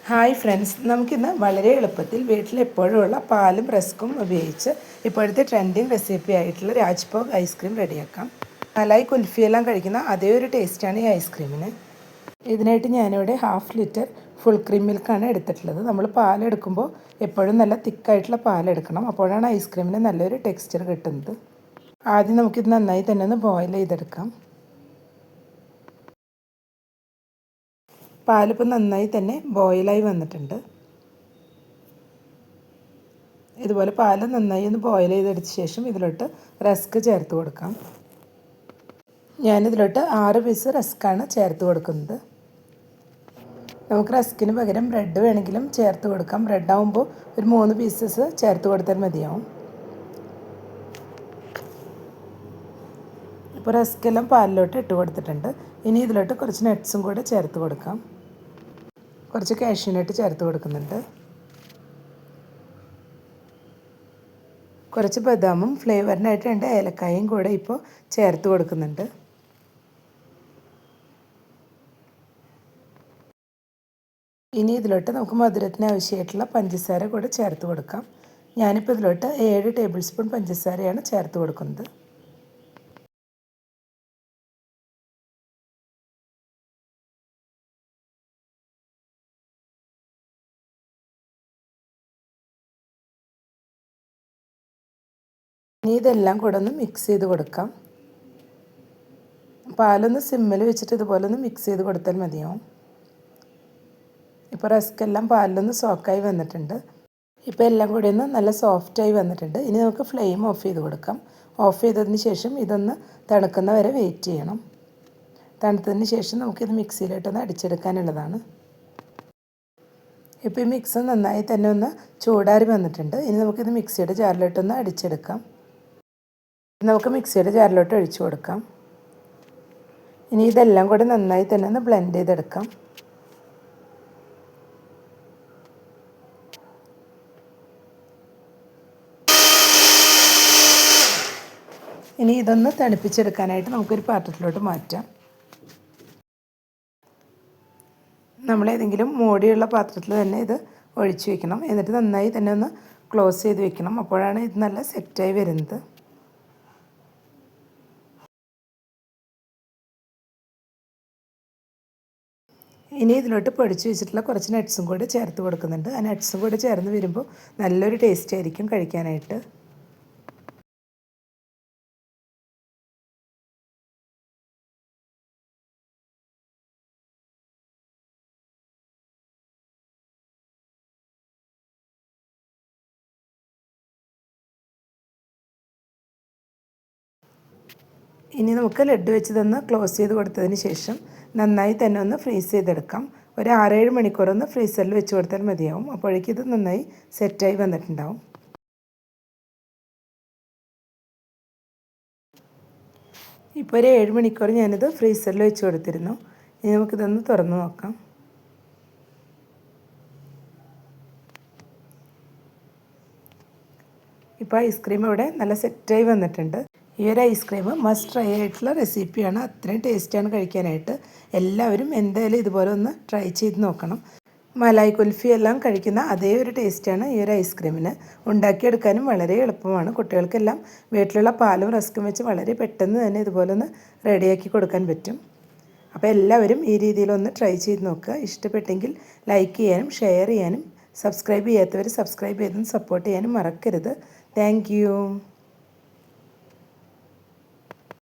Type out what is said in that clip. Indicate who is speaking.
Speaker 1: Hi friends, നമുക്കിന്ന് വളരെ എളുപ്പത്തിൽ വീട്ടിലെപ്പോഴുമുള്ള പാലും റസ്ക്കും ഉപയോഗിച്ച് ഇപ്പോഴത്തെ ട്രെൻഡിങ് റെസിപ്പി ആയിട്ടുള്ള രാജ്ഭോഗ് ഐസ്ക്രീം റെഡിയാക്കാം. മലായി കുൽഫിയെല്ലാം കഴിക്കുന്ന അതേ ഒരു ടേസ്റ്റാണ് ഈ ഐസ്ക്രീമിന്. ഇതിനായിട്ട് ഞാനിവിടെ 1/2 ലിറ്റർ ഫുൾ ക്രീം മിൽക്കാണ് എടുത്തിട്ടുള്ളത്. നമ്മൾ പാലെടുക്കുമ്പോൾ എപ്പോഴും നല്ല തിക്കായിട്ടുള്ള പാലെടുക്കണം, അപ്പോഴാണ് ഐസ്ക്രീമിന് നല്ലൊരു ടെക്സ്ചർ കിട്ടുന്നത്. ആദ്യം നമുക്കിത് നന്നായി തന്നെ ഒന്ന് ബോയിൽ ചെയ്തെടുക്കാം. പാലിപ്പോൾ നന്നായി തന്നെ ബോയിലായി വന്നിട്ടുണ്ട്. ഇതുപോലെ പാൽ നന്നായി ഒന്ന് ബോയിൽ ചെയ്തെടുത്ത ശേഷം ഇതിലോട്ട് റസ്ക് ചേർത്ത് കൊടുക്കാം. ഞാനിതിലോട്ട് 6 പീസ് റസ്ക്കാണ് ചേർത്ത് കൊടുക്കുന്നത്. നമുക്ക് റസ്കിന് പകരം ബ്രെഡ് വേണമെങ്കിലും ചേർത്ത് കൊടുക്കാം. ബ്രെഡ് ആകുമ്പോൾ ഒരു 3 പീസസ് ചേർത്ത് കൊടുത്താൽ മതിയാവും. ഇപ്പോൾ റസ്ക്കെല്ലാം പാലിലോട്ട് ഇട്ട് കൊടുത്തിട്ടുണ്ട്. ഇനി ഇതിലോട്ട് കുറച്ച് നട്ട്സും കൂടെ ചേർത്ത് കൊടുക്കാം. കുറച്ച് കാഷ്യൂ നട്ട് ചേർത്ത് കൊടുക്കുന്നുണ്ട്. കുറച്ച് ബദാമും ഫ്ലേവറിനായിട്ട് 2 ഏലക്കായും കൂടെ ഇപ്പോൾ ചേർത്ത് കൊടുക്കുന്നുണ്ട്. ഇനി ഇതിലോട്ട് നമുക്ക് മധുരത്തിന് ആവശ്യമായിട്ടുള്ള പഞ്ചസാര കൂടെ ചേർത്ത് കൊടുക്കാം. ഞാനിപ്പോൾ ഇതിലോട്ട് 7 ടേബിൾ സ്പൂൺ പഞ്ചസാരയാണ് ചേർത്ത് കൊടുക്കുന്നത്. ഇനി ഇതെല്ലാം കൂടെ ഒന്ന് മിക്സ് ചെയ്ത് കൊടുക്കാം. പാലൊന്ന് സിമ്മിൽ വെച്ചിട്ട് ഇതുപോലെ ഒന്ന് മിക്സ് ചെയ്ത് കൊടുത്താൽ മതിയാവും. ഇപ്പോൾ റസ്ക് എല്ലാം പാലിലൊന്ന് സോക്കായി വന്നിട്ടുണ്ട്. ഇപ്പോൾ എല്ലാം കൂടി ഒന്ന് നല്ല സോഫ്റ്റായി വന്നിട്ടുണ്ട്. ഇനി നമുക്ക് ഫ്ലെയിം ഓഫ് ചെയ്ത് കൊടുക്കാം. ഓഫ് ചെയ്തതിന് ശേഷം ഇതൊന്ന് തണുക്കുന്ന വരെ വെയിറ്റ് ചെയ്യണം. തണുത്തതിന് ശേഷം നമുക്കിത് മിക്സിയിലിട്ടൊന്ന് അടിച്ചെടുക്കാനുള്ളതാണ്. ഇപ്പോൾ ഈ മിക്സ് നന്നായി തന്നെ ഒന്ന് ചൂടാറി വന്നിട്ടുണ്ട്. ഇനി നമുക്കിത് മിക്സിയുടെ ജാറിലിട്ടൊന്ന് അടിച്ചെടുക്കാം. നമുക്ക് മിക്സിയുടെ ജാറിലോട്ട് ഒഴിച്ചു കൊടുക്കാം. ഇനി ഇതെല്ലാം കൂടി നന്നായി തന്നെ ഒന്ന് ബ്ലെൻഡ് ചെയ്തെടുക്കാം. ഇനി ഇതൊന്ന് തണുപ്പിച്ചെടുക്കാനായിട്ട് നമുക്കൊരു പാത്രത്തിലോട്ട് മാറ്റാം. നമ്മളേതെങ്കിലും മൂടിയുള്ള പാത്രത്തിൽ തന്നെ ഇത് ഒഴിച്ചു വയ്ക്കണം. എന്നിട്ട് നന്നായി തന്നെ ഒന്ന് ക്ലോസ് ചെയ്ത് വെക്കണം. അപ്പോഴാണ് ഇത് നല്ല സെറ്റായി വരുന്നത്. ഇനി ഇതിലോട്ട് പൊടിച്ച് വെച്ചിട്ടുള്ള കുറച്ച് നട്ട്സും കൂടി ചേർത്ത് കൊടുക്കുന്നുണ്ട്. ആ നട്ട്സും കൂടി ചേർന്ന് വരുമ്പോൾ നല്ലൊരു ടേസ്റ്റ് ആയിരിക്കും കഴിക്കാനായിട്ട്. ഇനി നമുക്ക് ലഡ്ഡു വെച്ച് തന്ന് ക്ലോസ് ചെയ്ത് കൊടുത്തതിന് ശേഷം നന്നായി തന്നെ ഒന്ന് ഫ്രീസ് ചെയ്തെടുക്കാം. ഒരു 6-7 മണിക്കൂറൊന്ന് ഫ്രീസറിൽ വെച്ച് കൊടുത്താൽ മതിയാവും. അപ്പോഴേക്കും ഇത് നന്നായി സെറ്റായി വന്നിട്ടുണ്ടാവും. ഇപ്പോൾ ഒരു 7 മണിക്കൂർ ഞാനിത് ഫ്രീസറിൽ വെച്ച് കൊടുത്തിരുന്നു. ഇനി നമുക്കിതൊന്ന് തുറന്ന് നോക്കാം. ഇപ്പോൾ ഐസ്ക്രീം ഇവിടെ നല്ല സെറ്റായി വന്നിട്ടുണ്ട്. ഈ ഒരു ഐസ്ക്രീം മസ്റ്റ് ട്രൈ ആയിട്ടുള്ള റെസിപ്പിയാണ്. അത്രയും ടേസ്റ്റാണ് കഴിക്കാനായിട്ട്. എല്ലാവരും എന്തായാലും ഇതുപോലെ ഒന്ന് ട്രൈ ചെയ്ത് നോക്കണം. മലായി കുൽഫി എല്ലാം കഴിക്കുന്ന അതേ ഒരു ടേസ്റ്റാണ് ഈ ഒരു ഐസ്ക്രീമിന്. ഉണ്ടാക്കിയെടുക്കാനും വളരെ എളുപ്പമാണ്. കുട്ടികൾക്കെല്ലാം വീട്ടിലുള്ള പാലും റസ്ക്കും വെച്ച് വളരെ പെട്ടെന്ന് തന്നെ ഇതുപോലെ ഒന്ന് റെഡിയാക്കി കൊടുക്കാൻ പറ്റും. അപ്പോൾ എല്ലാവരും ഈ രീതിയിലൊന്ന് ട്രൈ ചെയ്ത് നോക്കുക. ഇഷ്ടപ്പെട്ടെങ്കിൽ ലൈക്ക് ചെയ്യാനും ഷെയർ ചെയ്യാനും സബ്സ്ക്രൈബ് ചെയ്യാത്തവർ സബ്സ്ക്രൈബ് ചെയ്തും സപ്പോർട്ട് ചെയ്യാനും മറക്കരുത്. താങ്ക്